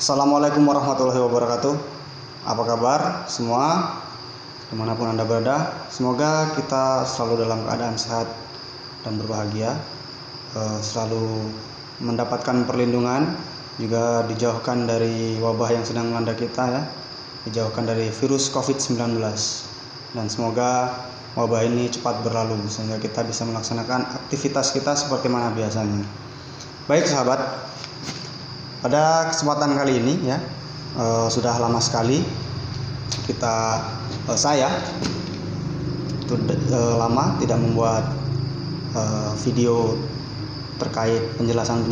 Assalamualaikum warahmatullahi wabarakatuh. Apa kabar semua dimanapun Anda berada? Semoga kita selalu dalam keadaan sehat dan berbahagia, selalu mendapatkan perlindungan, juga dijauhkan dari wabah yang sedang melanda kita ya, dijauhkan dari virus COVID-19, dan semoga wabah ini cepat berlalu sehingga kita bisa melaksanakan aktivitas kita seperti mana biasanya. Baik sahabat, pada kesempatan kali ini ya, sudah lama sekali saya lama tidak membuat video terkait penjelasan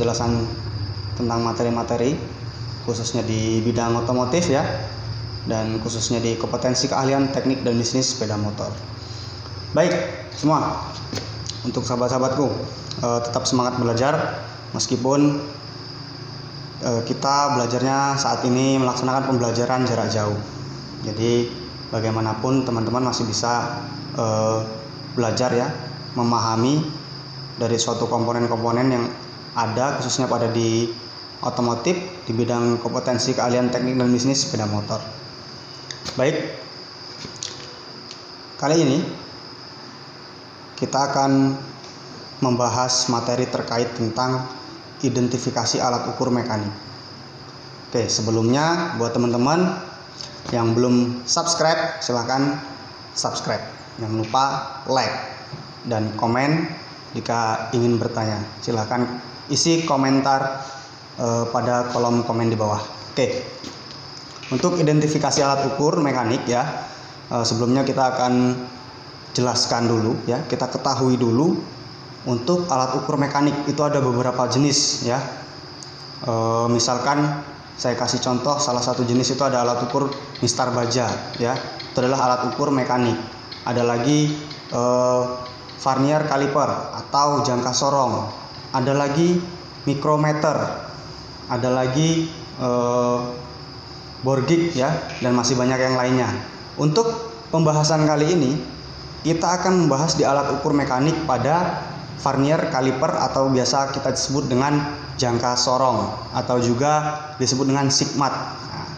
tentang materi-materi khususnya di bidang otomotif ya, dan khususnya di kompetensi keahlian teknik dan bisnis sepeda motor. Baik semua, untuk sahabat-sahabatku, tetap semangat belajar meskipun kita belajarnya saat ini melaksanakan pembelajaran jarak jauh. Jadi bagaimanapun teman-teman masih bisa belajar ya, memahami dari suatu komponen-komponen yang ada khususnya pada di otomotif di bidang kompetensi keahlian teknik dan bisnis sepeda motor. Baik, kali ini kita akan membahas materi terkait tentang identifikasi alat ukur mekanik. Oke, sebelumnya buat teman-teman yang belum subscribe, silahkan subscribe. Jangan lupa like dan komen. Jika ingin bertanya, silahkan isi komentar pada kolom komen di bawah. Oke, untuk identifikasi alat ukur mekanik ya, sebelumnya kita akan jelaskan dulu ya, kita ketahui dulu untuk alat ukur mekanik itu ada beberapa jenis ya. Misalkan saya kasih contoh, salah satu jenis itu ada alat ukur mistar baja ya, itu adalah alat ukur mekanik. Ada lagi vernier caliper atau jangka sorong, ada lagi mikrometer, ada lagi bore gauge ya, dan masih banyak yang lainnya. Untuk pembahasan kali ini kita akan membahas di alat ukur mekanik pada vernier caliper atau biasa kita sebut dengan jangka sorong atau juga disebut dengan sigmat. Nah,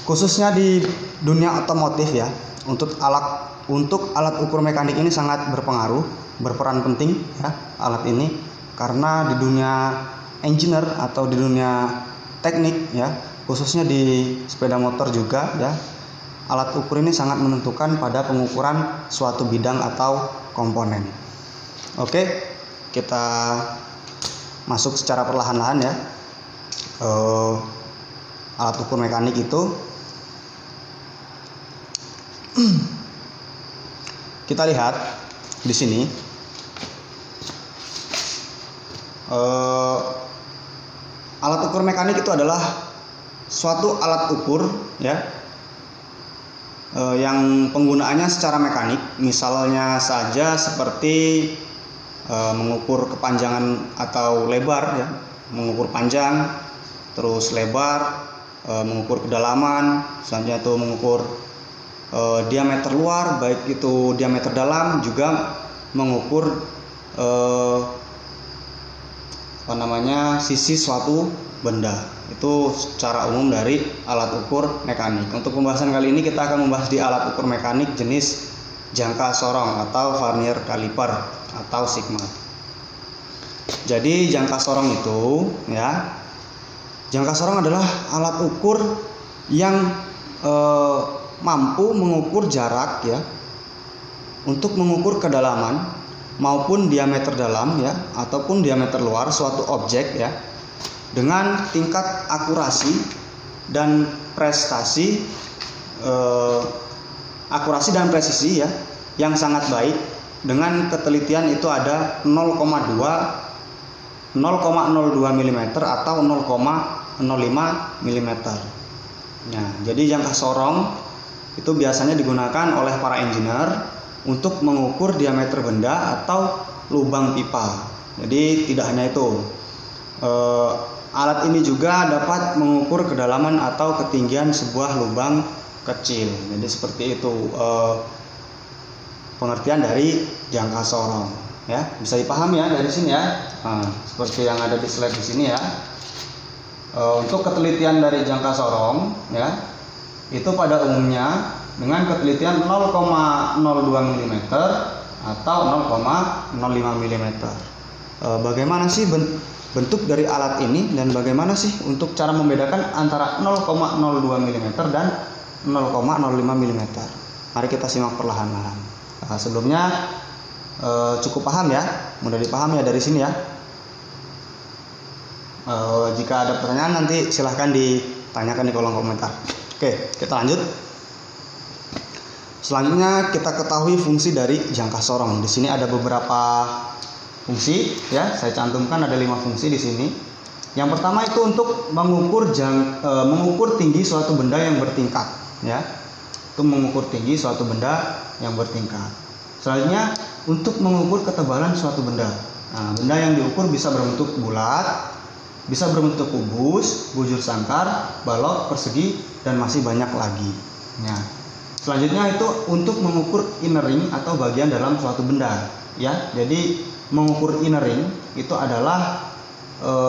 khususnya di dunia otomotif ya, untuk alat ukur mekanik ini sangat berperan penting ya alat ini, karena di dunia engineer atau di dunia teknik ya, khususnya di sepeda motor juga ya, alat ukur ini sangat menentukan pada pengukuran suatu bidang atau komponen. Oke, kita masuk secara perlahan-lahan ya. Alat ukur mekanik itu kita lihat di sini. Alat ukur mekanik itu adalah suatu alat ukur ya, yang penggunaannya secara mekanik. Misalnya saja seperti mengukur kepanjangan atau lebar ya, mengukur panjang, terus lebar, mengukur kedalaman, selanjutnya itu mengukur diameter luar, baik itu diameter dalam, juga mengukur sisi suatu benda. Itu secara umum dari alat ukur mekanik. Untuk pembahasan kali ini kita akan membahas di alat ukur mekanik jenis jangka sorong atau vernier caliper atau sigmat. Jadi jangka sorong itu ya, jangka sorong adalah alat ukur yang mampu mengukur jarak ya, untuk mengukur kedalaman maupun diameter dalam ya, ataupun diameter luar suatu objek ya, dengan tingkat akurasi dan presisi ya yang sangat baik, dengan ketelitian itu ada 0,02 mm atau 0,05 mm. Nah, jadi jangka sorong itu biasanya digunakan oleh para engineer untuk mengukur diameter benda atau lubang pipa. Jadi tidak hanya itu, alat ini juga dapat mengukur kedalaman atau ketinggian sebuah lubang kecil. Jadi seperti itu pengertian dari jangka sorong ya, bisa dipahami ya dari sini ya. Nah, seperti yang ada di slide di sini ya. Untuk ketelitian dari jangka sorong ya, itu pada umumnya dengan ketelitian 0,02 mm atau 0,05 mm. Bagaimana sih bentuk dari alat ini dan bagaimana sih untuk cara membedakan antara 0,02 mm dan 0,05 mm? Mari kita simak perlahan-lahan. Sebelumnya cukup paham ya, mudah dipahami ya dari sini ya. Jika ada pertanyaan nanti silahkan ditanyakan di kolom komentar. Oke, kita lanjut. Selanjutnya kita ketahui fungsi dari jangka sorong. Di sini ada beberapa fungsi ya, saya cantumkan ada 5 fungsi di sini. Yang pertama itu untuk mengukur tinggi suatu benda yang bertingkat ya. Itu mengukur tinggi suatu benda yang bertingkat. Selanjutnya untuk mengukur ketebalan suatu benda. Nah, benda yang diukur bisa berbentuk bulat, bisa berbentuk kubus, bujur sangkar, balok, persegi, dan masih banyak lagi. Nah, selanjutnya itu untuk mengukur inner ring atau bagian dalam suatu benda. Ya, jadi mengukur inner ring itu adalah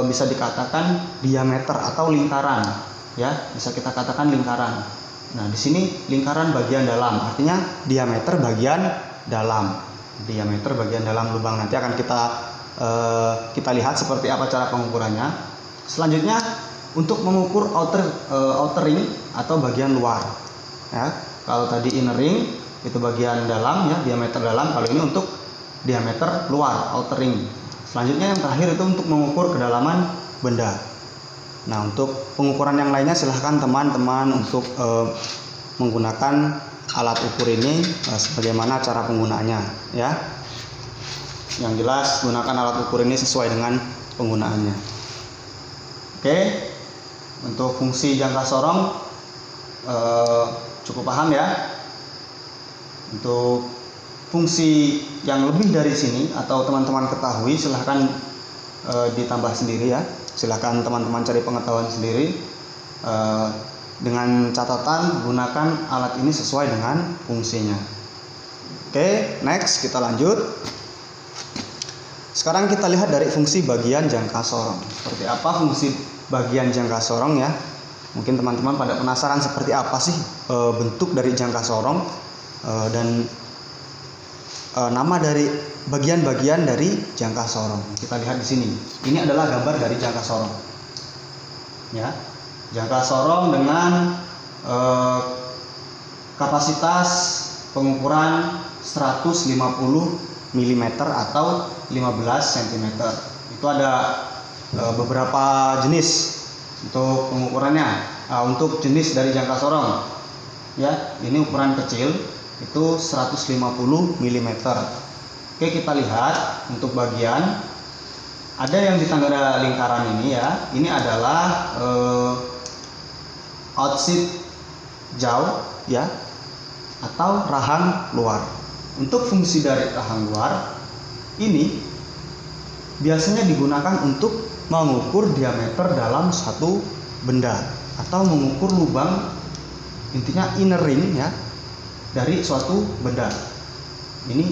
bisa dikatakan diameter atau lingkaran. Ya, bisa kita katakan lingkaran. Nah, di sini lingkaran bagian dalam, artinya diameter bagian dalam. Diameter bagian dalam lubang nanti akan kita lihat seperti apa cara pengukurannya. Selanjutnya untuk mengukur outer ring atau bagian luar ya. Kalau tadi inner ring itu bagian dalam ya, diameter dalam. Kalau ini untuk diameter luar, outer ring. Selanjutnya yang terakhir itu untuk mengukur kedalaman benda. Nah, untuk pengukuran yang lainnya silahkan teman-teman untuk menggunakan alat ukur ini sebagaimana cara penggunaannya ya. Yang jelas gunakan alat ukur ini sesuai dengan penggunaannya. Oke, untuk fungsi jangka sorong cukup paham ya. Untuk fungsi yang lebih dari sini atau teman-teman ketahui silahkan ditambah sendiri ya. Silahkan teman-teman cari pengetahuan sendiri. Dengan catatan gunakan alat ini sesuai dengan fungsinya. Oke, next kita lanjut. Sekarang kita lihat dari fungsi bagian jangka sorong. Seperti apa fungsi bagian jangka sorong ya? Mungkin teman-teman pada penasaran seperti apa sih bentuk dari jangka sorong dan nama dari bagian-bagian dari jangka sorong. Kita lihat di sini. Ini adalah gambar dari jangka sorong. Ya, jangka sorong dengan kapasitas pengukuran 150 mm atau 15 cm. Itu ada beberapa jenis untuk pengukurannya. Untuk jenis dari jangka sorong ya, ini ukuran kecil itu 150 mm. Oke, kita lihat untuk bagian ada yang di tangga lingkaran ini ya. Ini adalah outside jaw ya, atau rahang luar. Untuk fungsi dari rahang luar ini biasanya digunakan untuk mengukur diameter dalam satu benda atau mengukur lubang, intinya inner ring ya, dari suatu benda. Ini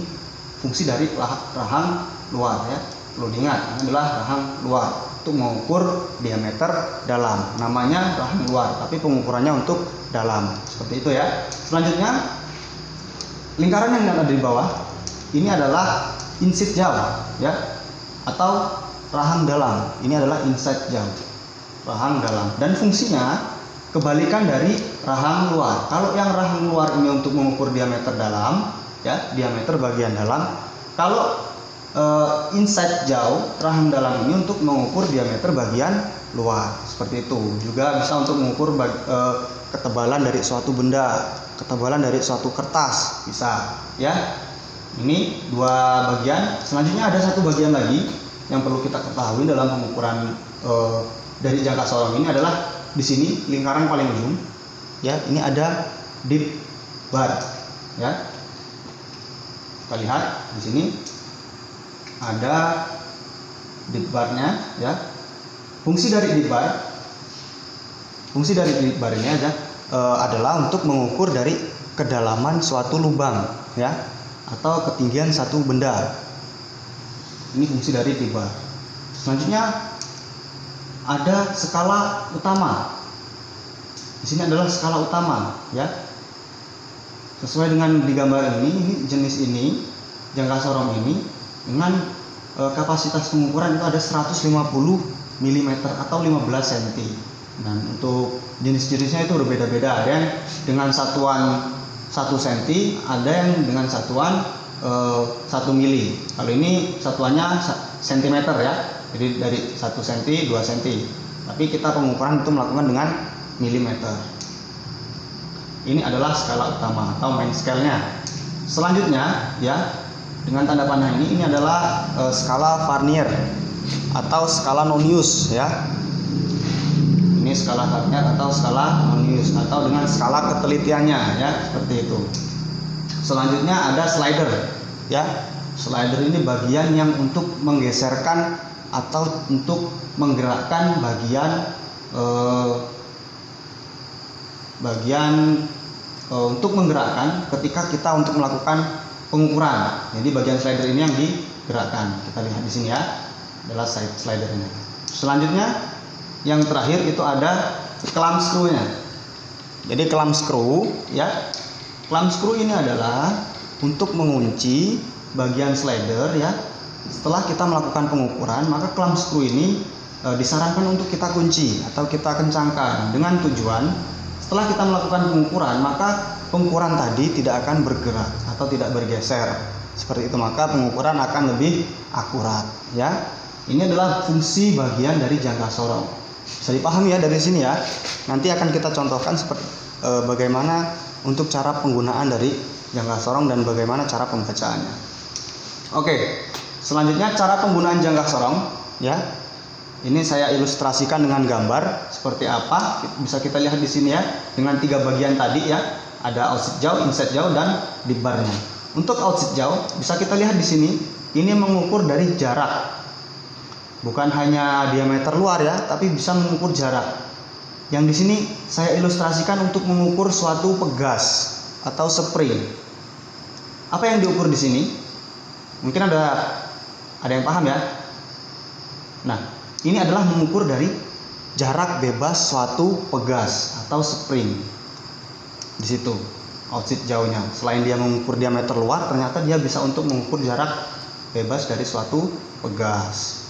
fungsi dari rahang luar ya. Perlu diingat, ini adalah rahang luar untuk mengukur diameter dalam. Namanya rahang luar, tapi pengukurannya untuk dalam. Seperti itu ya. Selanjutnya lingkaran yang ada di bawah ini adalah inside jaw ya, atau rahang dalam. Ini adalah inside jaw, rahang dalam, dan fungsinya kebalikan dari rahang luar. Kalau yang rahang luar ini untuk mengukur diameter dalam ya, diameter bagian dalam. Kalau inside jaw, rahang dalam ini untuk mengukur diameter bagian luar. Seperti itu. Juga bisa untuk mengukur ketebalan dari suatu benda, ketebalan dari suatu kertas, bisa ya. Ini dua bagian. Selanjutnya ada satu bagian lagi yang perlu kita ketahui dalam pengukuran dari jangka sorong ini adalah di sini lingkaran paling ujung ya. Ini ada dip bar ya. Kita lihat di sini ada dip barnya ya. Fungsi dari dip bar ini adalah untuk mengukur dari kedalaman suatu lubang ya, atau ketinggian satu benda. Ini fungsi dari dip bar. Selanjutnya ada skala utama. Di sini adalah skala utama, ya. Sesuai dengan di gambar ini jenis ini, jangka sorong ini dengan kapasitas pengukuran itu ada 150 mm atau 15 cm. Dan untuk jenis-jenisnya itu berbeda-beda. Ada yang dengan satuan 1 cm, ada yang dengan satuan 1 mili. Kalau ini satuannya cm ya. Jadi dari 1 cm, 2 cm. Tapi kita pengukuran itu melakukan dengan milimeter. Ini adalah skala utama atau main scale-nya. Selanjutnya ya, dengan tanda panah ini adalah skala Vernier atau skala Nonius ya. Ini skala Vernier atau skala Nonius atau dengan skala ketelitiannya ya, seperti itu. Selanjutnya ada slider ya. Slider ini bagian yang untuk menggeserkan atau untuk menggerakkan bagian untuk menggerakkan ketika kita untuk melakukan pengukuran. Jadi bagian slider ini yang digerakkan. Kita lihat di sini ya, adalah slider ini. Selanjutnya yang terakhir itu ada clamp screw-nya. Jadi clamp screw ya. Clamp screw ini adalah untuk mengunci bagian slider ya. Setelah kita melakukan pengukuran, maka clamp screw ini disarankan untuk kita kunci atau kita kencangkan dengan tujuan setelah kita melakukan pengukuran, maka pengukuran tadi tidak akan bergerak atau tidak bergeser. Seperti itu, maka pengukuran akan lebih akurat ya. Ini adalah fungsi bagian dari jangka sorong. Bisa dipahami ya dari sini ya. Nanti akan kita contohkan seperti bagaimana untuk cara penggunaan dari jangka sorong dan bagaimana cara pembacaannya. Oke, selanjutnya cara penggunaan jangka sorong ya. Ini saya ilustrasikan dengan gambar seperti apa. Bisa kita lihat di sini ya, dengan 3 bagian tadi ya. Ada outset jauh, inset jauh, dan di barnya. Untuk outset jauh bisa kita lihat di sini. Ini mengukur dari jarak. Bukan hanya diameter luar ya, tapi bisa mengukur jarak. Yang di sini saya ilustrasikan untuk mengukur suatu pegas atau spring. Apa yang diukur di sini? Mungkin ada yang paham ya. Nah, ini adalah mengukur dari jarak bebas suatu pegas atau spring. Di situ outset jauhnya. Selain dia mengukur diameter luar, ternyata dia bisa untuk mengukur jarak bebas dari suatu pegas.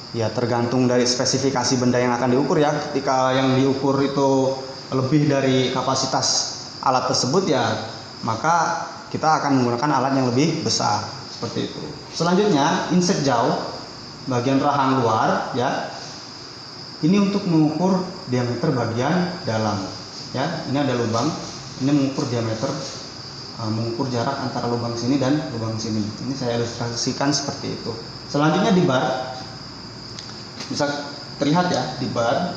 Ya, tergantung dari spesifikasi benda yang akan diukur ya. Ketika yang diukur itu lebih dari kapasitas alat tersebut ya, maka kita akan menggunakan alat yang lebih besar. Seperti itu. Selanjutnya, inset jauh, bagian rahang luar ya. Ini untuk mengukur diameter bagian dalam ya. Ini ada lubang, ini mengukur diameter, mengukur jarak antara lubang sini dan lubang sini. Ini saya ilustrasikan seperti itu. Selanjutnya di bar, bisa terlihat ya, di bar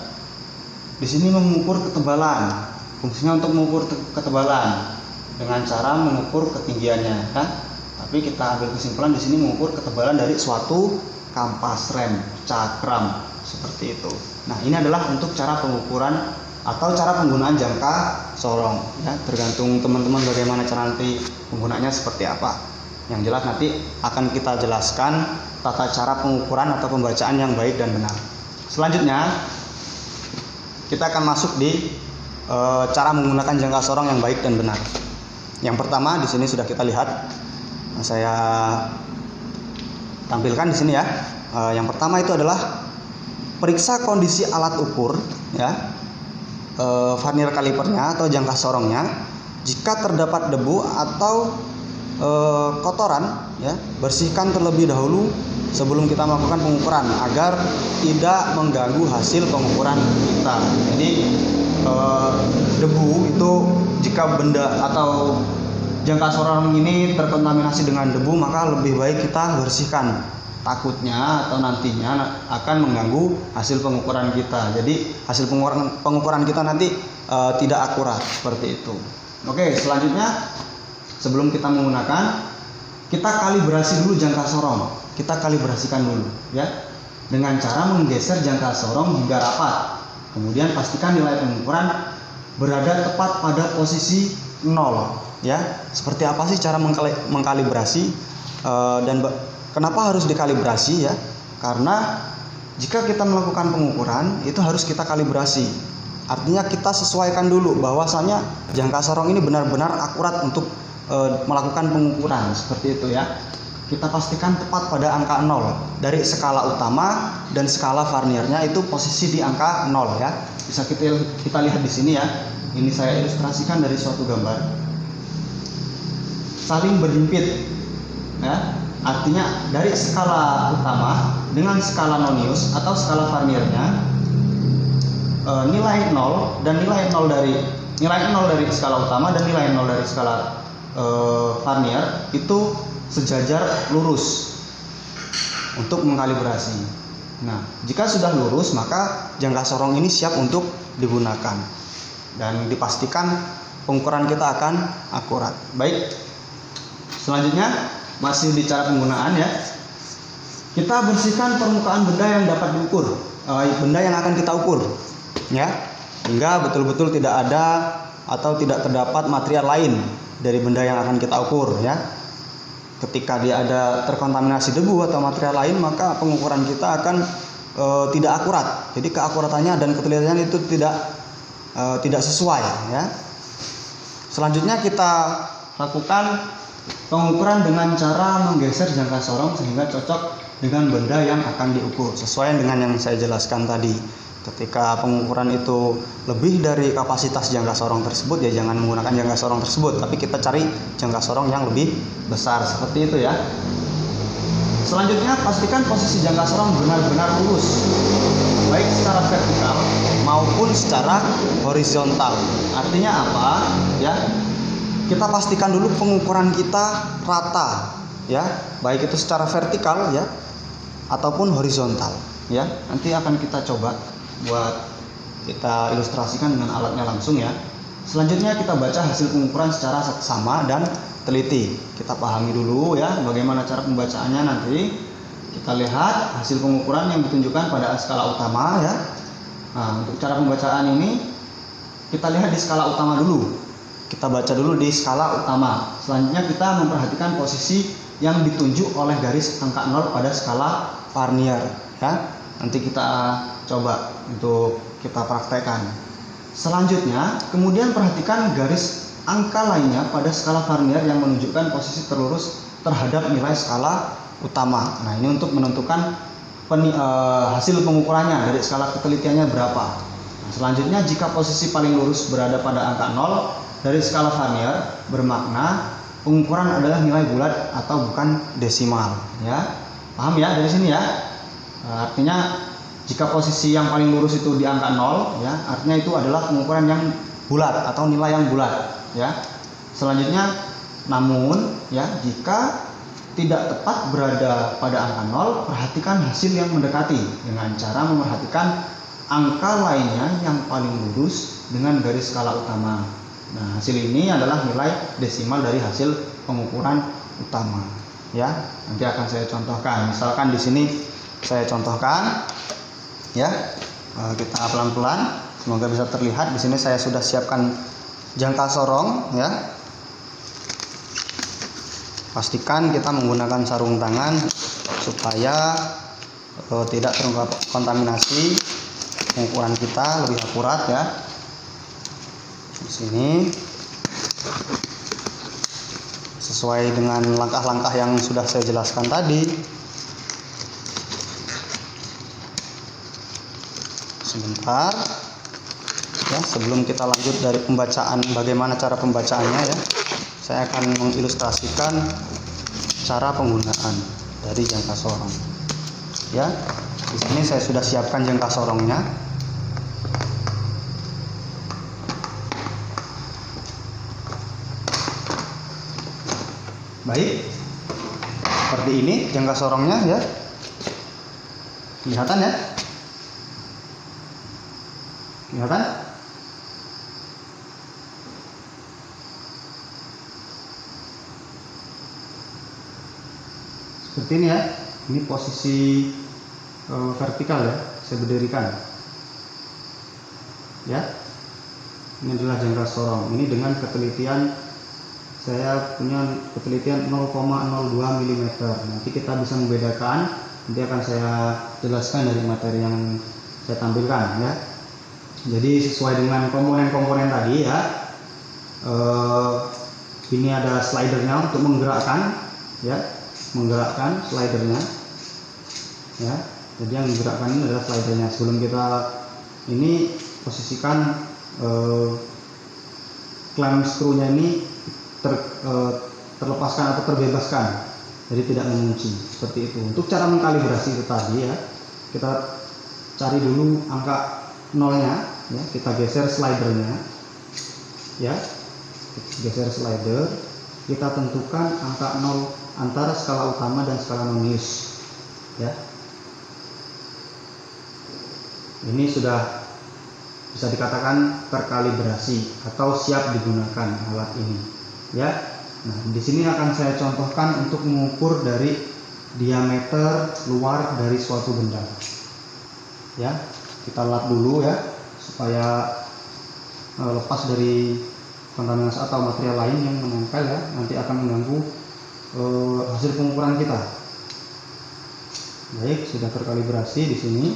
di sini mengukur ketebalan. Fungsinya untuk mengukur ketebalan dengan cara mengukur ketinggiannya kan. Tapi kita ambil kesimpulan di sini mengukur ketebalan dari suatu kampas rem, cakram, seperti itu. Nah, ini adalah untuk cara pengukuran atau cara penggunaan jangka sorong ya. Tergantung teman-teman bagaimana cara nanti penggunaannya seperti apa. Yang jelas nanti akan kita jelaskan tata cara pengukuran atau pembacaan yang baik dan benar. Selanjutnya kita akan masuk di cara menggunakan jangka sorong yang baik dan benar. Yang pertama di sini sudah kita lihat. Saya tampilkan di sini ya. Yang pertama itu adalah periksa kondisi alat ukur ya, vernier kalipernya atau jangka sorongnya. Jika terdapat debu atau kotoran ya, bersihkan terlebih dahulu sebelum kita melakukan pengukuran agar tidak mengganggu hasil pengukuran kita. Jadi debu itu jika benda atau jangka sorong ini terkontaminasi dengan debu, maka lebih baik kita bersihkan. Takutnya atau nantinya akan mengganggu hasil pengukuran kita. Jadi hasil pengukuran kita nanti tidak akurat seperti itu. Oke, selanjutnya sebelum kita menggunakan, kita kalibrasi dulu jangka sorong. Kita kalibrasikan dulu ya, dengan cara menggeser jangka sorong hingga rapat. Kemudian pastikan nilai pengukuran berada tepat pada posisi 0 ya. Seperti apa sih cara mengkalibrasi dan kenapa harus dikalibrasi ya? Karena jika kita melakukan pengukuran itu harus kita kalibrasi. Artinya kita sesuaikan dulu bahwasanya jangka sorong ini benar-benar akurat untuk melakukan pengukuran seperti itu ya. Kita pastikan tepat pada angka 0 dari skala utama dan skala Varniernya itu posisi di angka 0 ya. Bisa kita lihat di sini ya. Ini saya ilustrasikan dari suatu gambar. Saling berhimpit ya. Artinya dari skala utama dengan skala nonius atau skala Varniernya nilai 0 dan nilai 0 dari skala utama dan nilai 0 dari skala Varnier itu sejajar lurus untuk mengkalibrasi. Nah, jika sudah lurus maka jangka sorong ini siap untuk digunakan dan dipastikan pengukuran kita akan akurat. Baik, selanjutnya masih di cara penggunaan ya. Kita bersihkan permukaan benda yang dapat diukur, benda yang akan kita ukur ya, hingga betul-betul tidak ada atau tidak terdapat material lain dari benda yang akan kita ukur ya. Ketika dia ada terkontaminasi debu atau material lain maka pengukuran kita akan tidak akurat. Jadi keakuratannya dan ketelitiannya itu tidak sesuai ya. Selanjutnya kita lakukan pengukuran dengan cara menggeser jangka sorong sehingga cocok dengan benda yang akan diukur sesuai dengan yang saya jelaskan tadi. Ketika pengukuran itu lebih dari kapasitas jangka sorong tersebut ya jangan menggunakan jangka sorong tersebut, tapi kita cari jangka sorong yang lebih besar seperti itu ya. Selanjutnya pastikan posisi jangka sorong benar-benar lurus baik secara vertikal maupun secara horizontal. Artinya apa ya? Kita pastikan dulu pengukuran kita rata ya, baik itu secara vertikal ya ataupun horizontal ya. Nanti akan kita coba buat kita ilustrasikan dengan alatnya langsung ya. Selanjutnya kita baca hasil pengukuran secara seksama dan teliti. Kita pahami dulu ya bagaimana cara pembacaannya nanti. Kita lihat hasil pengukuran yang ditunjukkan pada skala utama ya. Nah, untuk cara pembacaan ini kita lihat di skala utama dulu. Kita baca dulu di skala utama. Selanjutnya kita memperhatikan posisi yang ditunjuk oleh garis angka 0 pada skala Varnier ya. Nanti kita coba untuk kita praktekkan. Selanjutnya, kemudian perhatikan garis angka lainnya pada skala Varnier yang menunjukkan posisi terlurus terhadap nilai skala utama. Nah, ini untuk menentukan hasil pengukurannya dari skala ketelitiannya berapa. Nah, selanjutnya, jika posisi paling lurus berada pada angka 0 dari skala Varnier, bermakna pengukuran adalah nilai bulat atau bukan desimal. Ya, paham ya dari sini ya? Artinya jika posisi yang paling lurus itu di angka 0 ya, artinya itu adalah pengukuran yang bulat atau nilai yang bulat ya. Selanjutnya namun ya jika tidak tepat berada pada angka 0, perhatikan hasil yang mendekati dengan cara memperhatikan angka lainnya yang paling lurus dengan garis skala utama. Nah, hasil ini adalah nilai desimal dari hasil pengukuran utama ya. Nanti akan saya contohkan. Misalkan di sini saya contohkan ya, kita pelan-pelan, semoga bisa terlihat. Di sini saya sudah siapkan jangka sorong ya. Pastikan kita menggunakan sarung tangan supaya tidak terkontaminasi, pengukuran kita lebih akurat ya. Di sini sesuai dengan langkah-langkah yang sudah saya jelaskan tadi. Sebentar ya, sebelum kita lanjut dari pembacaan, bagaimana cara pembacaannya ya, saya akan mengilustrasikan cara penggunaan dari jangka sorong ya. Di sini saya sudah siapkan jangka sorongnya. Baik, seperti ini jangka sorongnya ya, kelihatan ya. Kelihatan? Seperti ini ya. Ini posisi vertikal ya. Saya berdirikan. Ya. Ini adalah jangka sorong. Ini dengan ketelitian, saya punya ketelitian 0,02 mm. Nanti kita bisa membedakan nanti akan saya jelaskan dari materi yang saya tampilkan ya. Jadi sesuai dengan komponen-komponen tadi ya, ini ada slidernya untuk menggerakkan ya, menggerakkan slidernya ya. Jadi yang digerakkan ini adalah slidernya. Sebelum kita ini posisikan clamp screw-nya ini terlepaskan atau terbebaskan, jadi tidak mengunci seperti itu. Untuk cara mengkalibrasi itu tadi ya, kita cari dulu angka nolnya ya, kita geser slidernya ya, geser slider, kita tentukan angka 0 antara skala utama dan skala nonius ya. Ini sudah bisa dikatakan terkalibrasi atau siap digunakan alat ini ya. Nah, di sini akan saya contohkan untuk mengukur dari diameter luar dari suatu benda ya. Kita lap dulu ya, supaya lepas dari kontaminasi atau material lain yang menempel ya, nanti akan mengganggu hasil pengukuran kita. Baik, sudah terkalibrasi. Di sini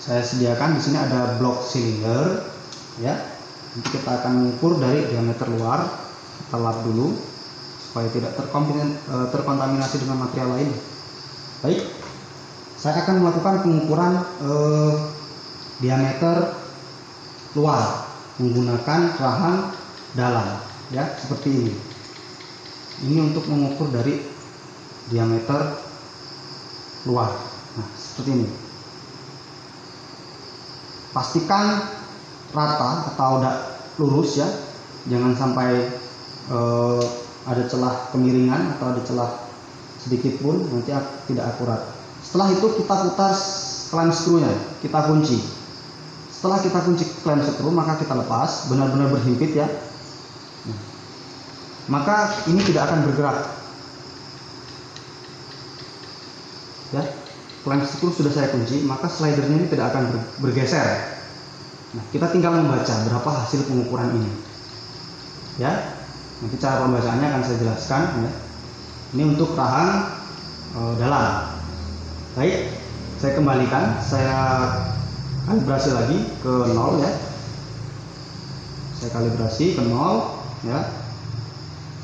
saya sediakan, di sini ada blok silinder ya. Nanti kita akan mengukur dari diameter luar. Kita lap dulu supaya tidak terkontaminasi dengan material lain. Baik, saya akan melakukan pengukuran diameter luar menggunakan rahang dalam ya, seperti ini. Ini untuk mengukur dari diameter luar. Nah, seperti ini. Pastikan rata atau lurus ya, jangan sampai ada celah kemiringan atau ada celah sedikit pun, nanti tidak akurat. Setelah itu kita putar clamp screw-nya, kita kunci. Setelah kita kunci clamp screw, maka kita lepas, benar-benar berhimpit ya. Maka ini tidak akan bergerak ya. Clamp screw sudah saya kunci, maka slidernya ini tidak akan bergeser. Nah, kita tinggal membaca berapa hasil pengukuran ini ya. Nanti cara pembacaannya akan saya jelaskan ya. Ini untuk rahang dalam. Baik, saya kembalikan, saya kalibrasi lagi ke 0 ya. Saya kalibrasi ke 0 ya.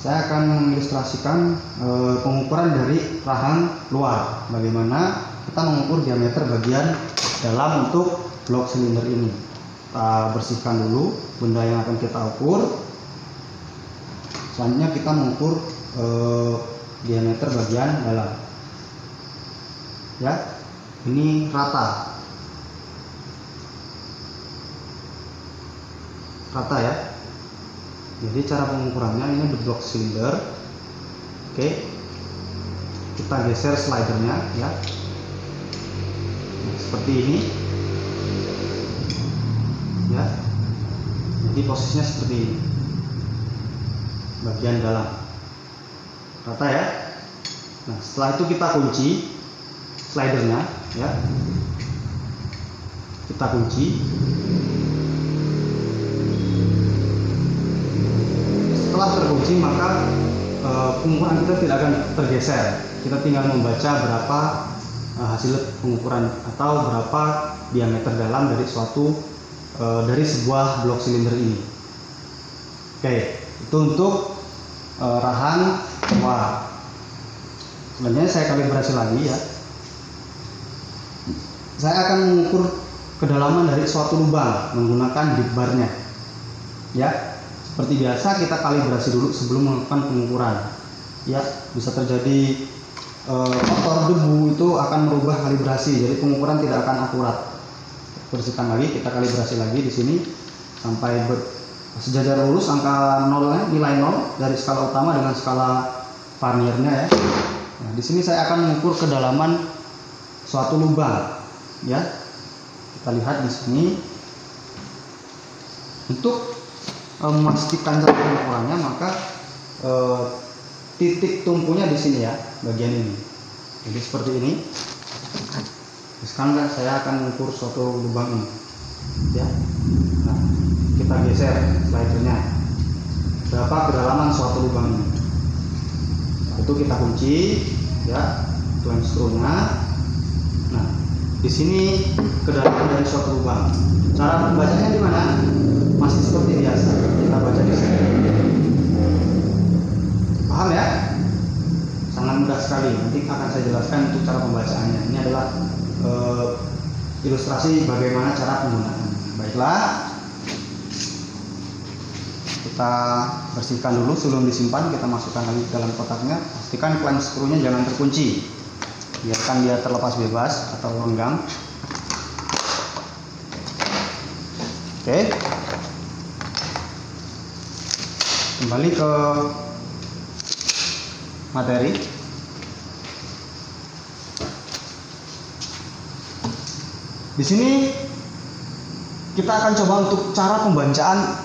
Saya akan mengilustrasikan pengukuran dari rahang luar, bagaimana kita mengukur diameter bagian dalam untuk blok silinder ini. Kita bersihkan dulu benda yang akan kita ukur. Selanjutnya kita mengukur diameter bagian dalam ya. Ini rata ya. Jadi cara pengukurannya ini di blok silinder. Oke, kita geser slidernya ya. Nah, seperti ini ya. Jadi posisinya seperti ini, bagian dalam rata ya. Nah, setelah itu kita kunci slidernya ya, kita kunci. Setelah terkunci, maka pengukuran kita tidak akan tergeser. Kita tinggal membaca berapa hasil pengukuran atau berapa diameter dalam dari dari sebuah blok silinder ini. Oke, itu untuk rahang luar. Selanjutnya saya kalibrasi lagi ya. Saya akan mengukur kedalaman dari suatu lubang menggunakan deep bar-nya ya. Seperti biasa kita kalibrasi dulu sebelum melakukan pengukuran ya. Bisa terjadi kotor, debu, itu akan merubah kalibrasi, jadi pengukuran tidak akan akurat. Bersihkan lagi, kita kalibrasi lagi di sini sampai sejajar lurus angka 0, nilai 0 dari skala utama dengan skala Vernier-nya ya. Nah, di sini saya akan mengukur kedalaman suatu lubang ya. Kita lihat di sini. Untuk memastikan cara pengukurannya, maka titik tumpunya di sini ya, bagian ini. Jadi seperti ini. Sekarang saya akan mengukur suatu lubang ini ya. Nah, kita geser slidernya, berapa kedalaman suatu lubang ini. Nah, itu kita kunci ya, clamp screw-nya. Nah, di sini kedalaman dari suatu lubang. Cara membacanya di mana? Masih seperti biasa. Kita baca di sini. Paham ya? Sangat mudah sekali. Nanti akan saya jelaskan untuk cara pembacaannya. Ini adalah ilustrasi bagaimana cara penggunaan. Baiklah, kita bersihkan dulu sebelum disimpan. Kita masukkan lagi ke dalam kotaknya. Pastikan clamp screw-nya jangan terkunci, biarkan dia terlepas bebas atau renggang. Oke, kembali ke materi. Di sini kita akan coba untuk cara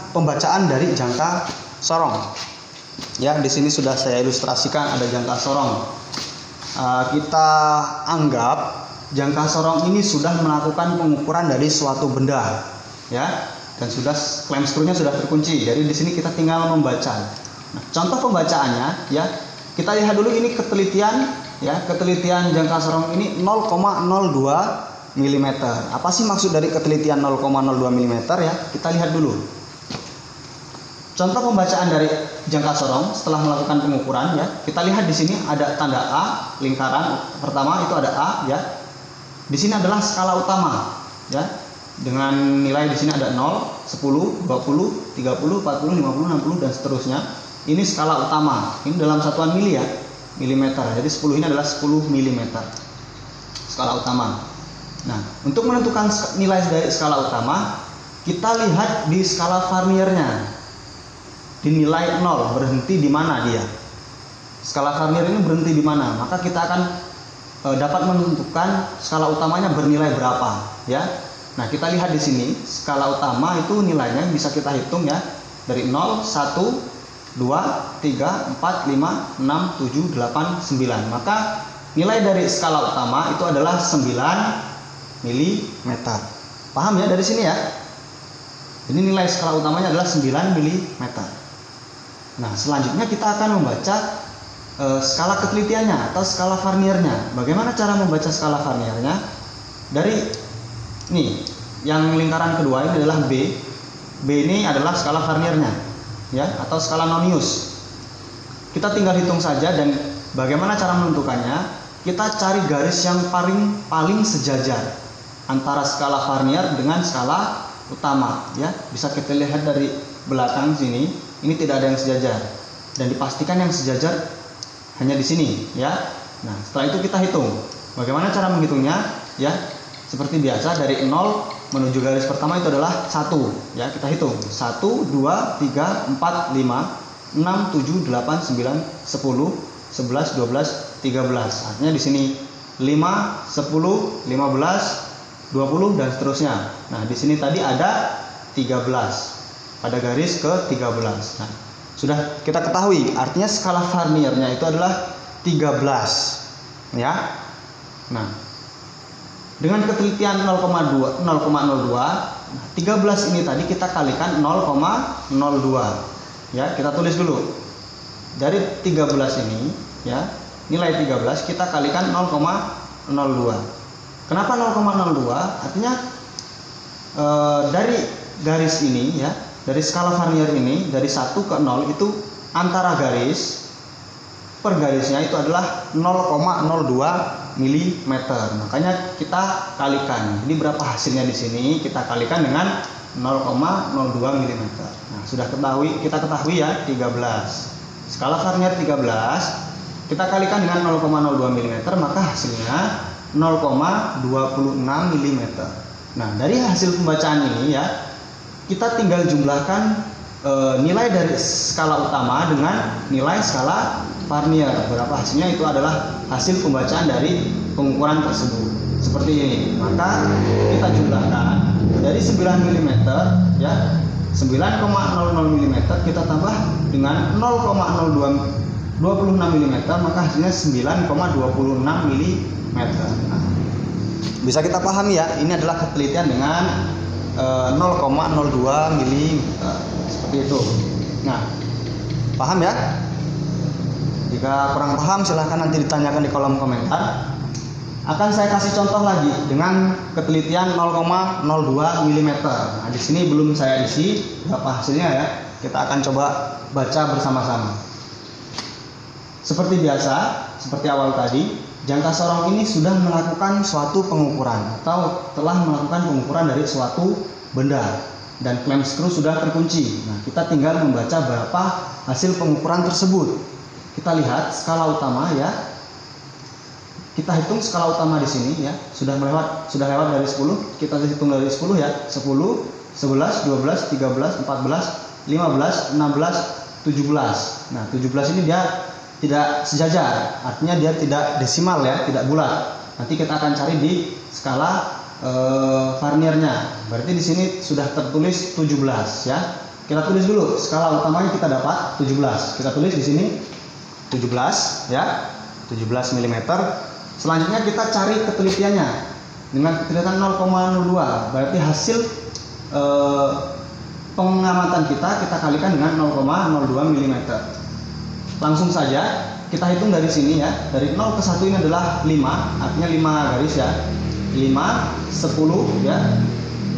pembacaan dari jangka sorong. Ya, di sini sudah saya ilustrasikan ada jangka sorong. Kita anggap jangka sorong ini sudah melakukan pengukuran dari suatu benda, ya, dan sudah clamp screw-nya sudah terkunci. Jadi di sini kita tinggal membaca. Nah, contoh pembacaannya, ya, kita lihat dulu ini ketelitian, ya, ketelitian jangka sorong ini 0,02 mm. Apa sih maksud dari ketelitian 0,02 mm, ya? Kita lihat dulu. Contoh pembacaan dari jangka sorong setelah melakukan pengukuran, ya. Kita lihat di sini ada tanda A, lingkaran pertama itu ada A, ya. Di sini adalah skala utama, ya. Dengan nilai di sini ada 0, 10, 20, 30, 40, 50, 60 dan seterusnya. Ini skala utama. Ini dalam satuan mili, ya, milimeter. Jadi 10 ini adalah 10 mm. Skala utama. Nah, untuk menentukan nilai dari skala utama, kita lihat di skala Vernier-nya. Di nilai 0, berhenti di mana dia? Skala Vernier ini berhenti di mana? Maka kita akan dapat menentukan skala utamanya bernilai berapa, ya. Nah, kita lihat di sini, skala utama itu nilainya bisa kita hitung, ya. Dari 0, 1, 2, 3, 4, 5, 6, 7, 8, 9. Maka nilai dari skala utama itu adalah 9 mm. Paham ya dari sini, ya? Ini nilai skala utamanya adalah 9 mm. Nah, selanjutnya kita akan membaca skala ketelitiannya atau skala Vernier-nya. Bagaimana cara membaca skala Vernier-nya? Dari nih, yang lingkaran kedua ini adalah B. B ini adalah skala Vernier-nya, ya, atau skala Nonius. Kita tinggal hitung saja, dan bagaimana cara menentukannya? Kita cari garis yang paling sejajar antara skala Vernier dengan skala utama, ya. Bisa kita lihat dari belakang sini, ini tidak ada yang sejajar, dan dipastikan yang sejajar hanya di sini, ya. Nah, setelah itu kita hitung. Bagaimana cara menghitungnya? Ya, seperti biasa, dari 0 menuju garis pertama itu adalah 1, ya. Kita hitung 1, 2, 3, 4, 5, 6, 7, 8, 9, 10, 11, 12, 13. Artinya di sini 5, 10, 15, 20 dan seterusnya. Nah, di sini tadi ada 13 pada garis ke-13. Nah, sudah kita ketahui artinya skala Vernier-nya itu adalah 13, ya. Nah, dengan ketelitian 0,02, 13 ini tadi kita kalikan 0,02. Ya, kita tulis dulu. Dari 13 ini, ya, nilai 13 kita kalikan 0,02. Kenapa 0,02? Artinya dari garis ini, ya, dari skala Vernier ini, dari 1 ke 0 itu antara garis per garisnya itu adalah 0,02 mm. Makanya kita kalikan. Ini berapa hasilnya di sini? Kita kalikan dengan 0,02 mm. Nah, sudah kita ketahui, ya, 13. Skala Vernier 13 kita kalikan dengan 0,02 mm, maka hasilnya 0,26 mm. Nah, dari hasil pembacaan ini, ya, kita tinggal jumlahkan nilai dari skala utama dengan nilai skala Vernier. Berapa hasilnya itu adalah hasil pembacaan dari pengukuran tersebut. Seperti ini. Maka kita jumlahkan dari 9 mm, ya, 9,00 mm kita tambah dengan 0,26 mm, maka hasilnya 9,26 mm. Nah, bisa kita pahami, ya, ini adalah ketelitian dengan 0,02 mm. Seperti itu. Nah, paham, ya? Jika kurang paham silahkan nanti ditanyakan di kolom komentar. Akan saya kasih contoh lagi dengan ketelitian 0,02 mm. Nah, di sini belum saya isi berapa hasilnya ya. Kita akan coba baca bersama-sama. Seperti biasa, seperti awal tadi, jangka sorong ini sudah melakukan suatu pengukuran atau telah melakukan pengukuran dari suatu benda dan klem skru sudah terkunci. Nah, kita tinggal membaca berapa hasil pengukuran tersebut. Kita lihat skala utama ya. Kita hitung skala utama di sini ya. Sudah lewat dari 10. Kita hitung dari 10 ya. 10, 11, 12, 13, 14, 15, 16, 17. Nah, 17 ini dia tidak sejajar, artinya dia tidak desimal ya, tidak bulat. Nanti kita akan cari di skala Varniernya. Berarti di sini sudah tertulis 17 ya. Kita tulis dulu skala utamanya kita dapat 17. Kita tulis di sini 17 ya, 17 mm. Selanjutnya kita cari ketelitiannya dengan ketelitian 0,02. Berarti hasil pengamatan kita kalikan dengan 0,02 mm. Langsung saja kita hitung dari sini ya. Dari 0 ke 1 ini adalah 5, artinya 5 garis ya. 5, 10 ya.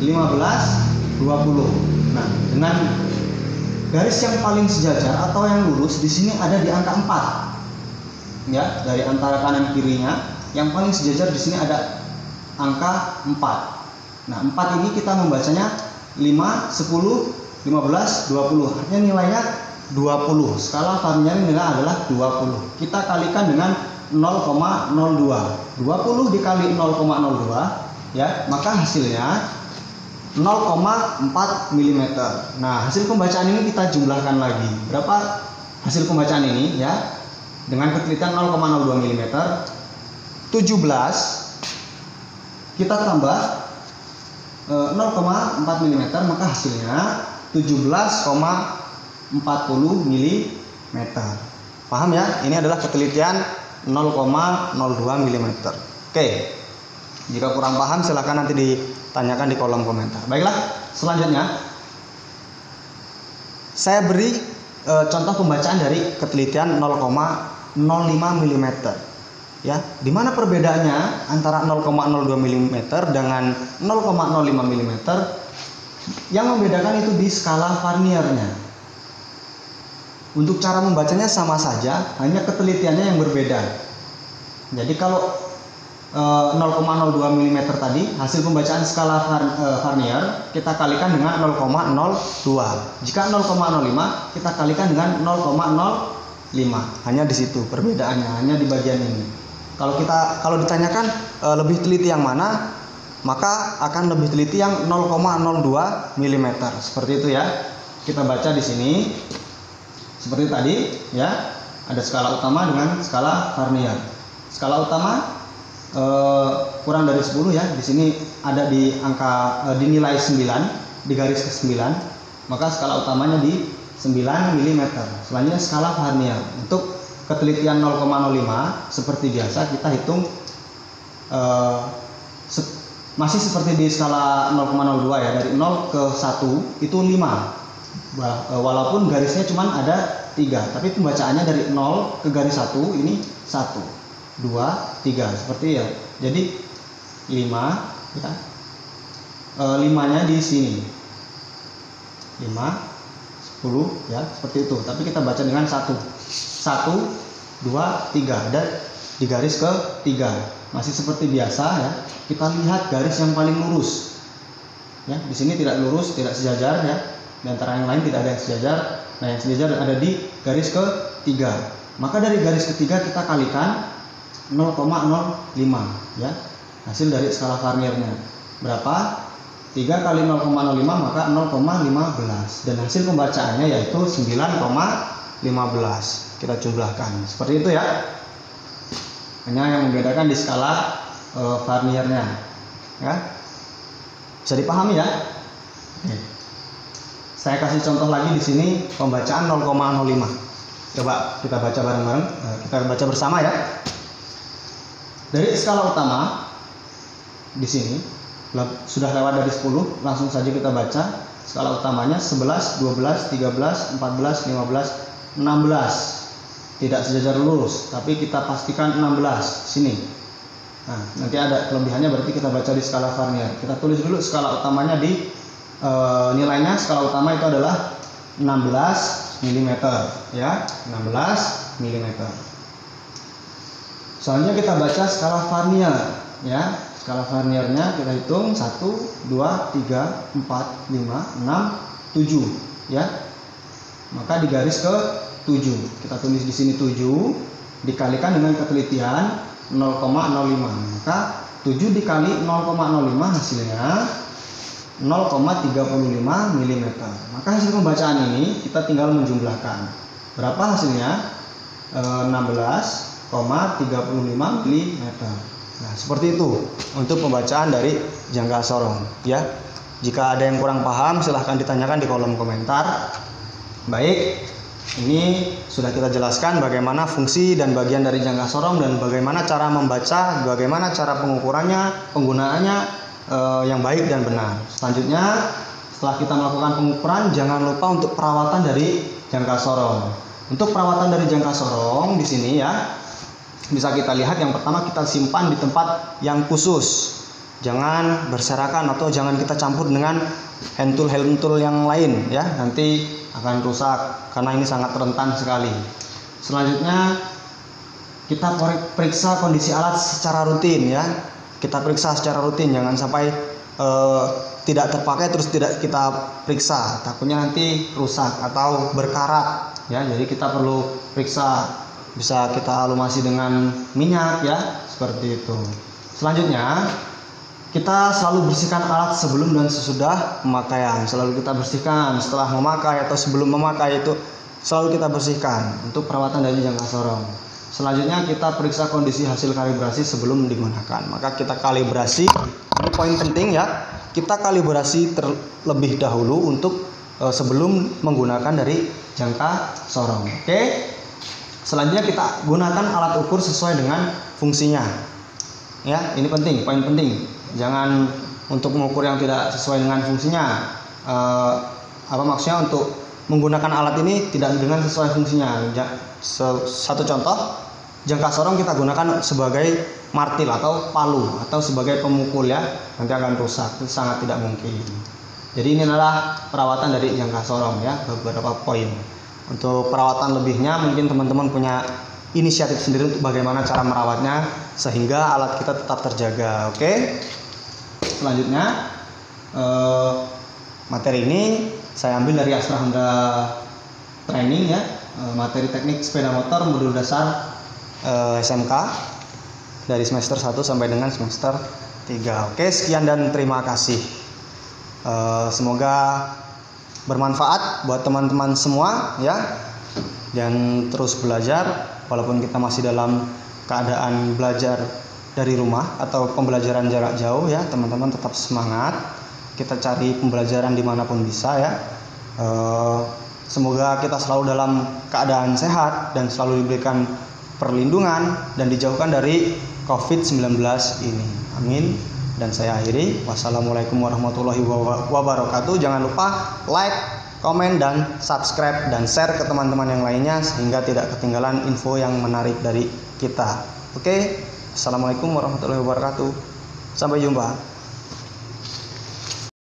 15, 20. Nah, dengan garis yang paling sejajar atau yang lurus di sini ada di angka 4. Ya, dari antara kanan kirinya yang paling sejajar di sini ada angka 4. Nah, 4 ini kita membacanya 5, 10, 15, 20. Artinya nilainya 20. Skala Varnier nilai adalah 20. Kita kalikan dengan 0,02. 20 dikali 0,02 ya, maka hasilnya 0,4 mm. Nah, hasil pembacaan ini kita jumlahkan lagi. Berapa hasil pembacaan ini ya? Dengan ketelitian 0,02 mm 17 kita tambah 0,4 mm, maka hasilnya 17,40 mm. Paham ya? Ini adalah ketelitian 0,02 mm. Oke. Jika kurang paham silahkan nanti ditanyakan di kolom komentar. Baiklah, selanjutnya saya beri contoh pembacaan dari ketelitian 0,05 mm. Ya, di mana perbedaannya antara 0,02 mm dengan 0,05 mm? Yang membedakan itu di skala Varniernya. Untuk cara membacanya sama saja, hanya ketelitiannya yang berbeda. Jadi kalau 0,02 mm tadi hasil pembacaan skala Varnier kita kalikan dengan 0,02. Jika 0,05 kita kalikan dengan 0,05. Hanya di situ perbedaannya, hanya di bagian ini. Kalau ditanyakan lebih teliti yang mana, maka akan lebih teliti yang 0,02 mm. Seperti itu ya. Kita baca di sini seperti tadi ya. Ada skala utama dengan skala Varnier. Skala utama kurang dari 10 ya. Di sini ada di angka di nilai 9, di garis ke 9. Maka skala utamanya di 9 mm. Selanjutnya skala Varnier. Untuk ketelitian 0,05 seperti biasa kita hitung masih seperti di skala 0,02 ya. Dari 0 ke 1 itu 5. Walaupun garisnya cuma ada 3, tapi pembacaannya dari 0 ke garis 1 ini 1, 2, 3 seperti ya. Jadi 5 ya. 5-nya di sini 5, 10 ya, seperti itu. Tapi kita baca dengan 1, 2, 3 dan di garis ke 3 masih seperti biasa ya. Kita lihat garis yang paling lurus ya. Di sini tidak lurus, tidak sejajar ya. Di antara yang lain tidak ada yang sejajar. Nah, yang sejajar ada di garis ke 3. Maka dari garis ketiga kita kalikan 0,05 ya. Hasil dari skala Varniernya berapa? 3 kali 0,05 maka 0,15. Dan hasil pembacaannya yaitu 9,15. Kita jumlahkan. Seperti itu ya. Hanya yang membedakan di skala Varniernya. Ya. Bisa dipahami ya? Oke. Saya kasih contoh lagi di sini pembacaan 0,05. Coba kita baca bareng-bareng. Kita baca bersama ya. Dari skala utama di sini sudah lewat dari 10, langsung saja kita baca skala utamanya 11, 12, 13, 14, 15, 16. tidak sejajar lurus, tapi kita pastikan 16 sini. Nah, nanti ada kelebihannya, berarti kita baca di skala Vernier. Kita tulis dulu skala utamanya di nilainya. Skala utama itu adalah 16 mm ya, 16 mm. Selanjutnya kita baca skala Vernier ya. Skala Verniernya kita hitung 1 2 3 4 5 6 7 ya. Maka digaris ke 7. Kita tulis di sini 7 dikalikan dengan ketelitian 0,05. Maka 7 dikali 0,05 hasilnya 0,35 mm. Maka hasil pembacaan ini kita tinggal menjumlahkan. Berapa hasilnya? 16,35 mm. Nah, seperti itu untuk pembacaan dari jangka sorong ya. Jika ada yang kurang paham silahkan ditanyakan di kolom komentar. Baik, ini sudah kita jelaskan bagaimana fungsi dan bagian dari jangka sorong dan bagaimana cara membaca, bagaimana cara pengukurannya, penggunaannya yang baik dan benar. Selanjutnya, setelah kita melakukan pengukuran, jangan lupa untuk perawatan dari jangka sorong. Untuk perawatan dari jangka sorong di sini ya, bisa kita lihat yang pertama kita simpan di tempat yang khusus. Jangan berserakan atau jangan kita campur dengan hand tool yang lain ya, nanti akan rusak karena ini sangat rentan sekali. Selanjutnya kita periksa kondisi alat secara rutin ya. Kita periksa secara rutin, jangan sampai tidak terpakai terus tidak kita periksa, takutnya nanti rusak atau berkarat ya. Jadi kita perlu periksa, bisa kita alumasi dengan minyak ya, seperti itu. Selanjutnya kita selalu bersihkan alat sebelum dan sesudah pemakaian. Selalu kita bersihkan setelah memakai atau sebelum memakai, itu selalu kita bersihkan untuk perawatan dari jangka sorong. Selanjutnya kita periksa kondisi hasil kalibrasi sebelum digunakan. Maka kita kalibrasi, ini poin penting ya. Kita kalibrasi terlebih dahulu untuk sebelum menggunakan dari jangka sorong. Oke. Selanjutnya kita gunakan alat ukur sesuai dengan fungsinya. Ya, ini penting, poin penting. Jangan untuk mengukur yang tidak sesuai dengan fungsinya. Apa maksudnya? Untuk menggunakan alat ini tidak dengan sesuai fungsinya. Satu contoh, jangka sorong kita gunakan sebagai martil atau palu atau sebagai pemukul ya, nanti akan rusak. Itu sangat tidak mungkin. Jadi ini adalah perawatan dari jangka sorong ya, beberapa poin. Untuk perawatan lebihnya mungkin teman-teman punya inisiatif sendiri untuk bagaimana cara merawatnya sehingga alat kita tetap terjaga. Oke. Selanjutnya materi ini saya ambil dari Astra Honda Training ya, materi teknik sepeda motor modul dasar SMK dari semester 1 sampai dengan semester 3. Oke, sekian dan terima kasih. Semoga bermanfaat buat teman-teman semua ya, dan terus belajar walaupun kita masih dalam keadaan belajar dari rumah atau pembelajaran jarak jauh ya. Teman-teman tetap semangat, kita cari pembelajaran dimanapun bisa ya. Semoga kita selalu dalam keadaan sehat dan selalu diberikan perlindungan dan dijauhkan dari COVID-19 ini. Amin. Dan saya akhiri. Wassalamualaikum warahmatullahi wabarakatuh. Jangan lupa like, komen, dan subscribe dan share ke teman-teman yang lainnya sehingga tidak ketinggalan info yang menarik dari kita. Oke. Assalamualaikum warahmatullahi wabarakatuh. Sampai jumpa.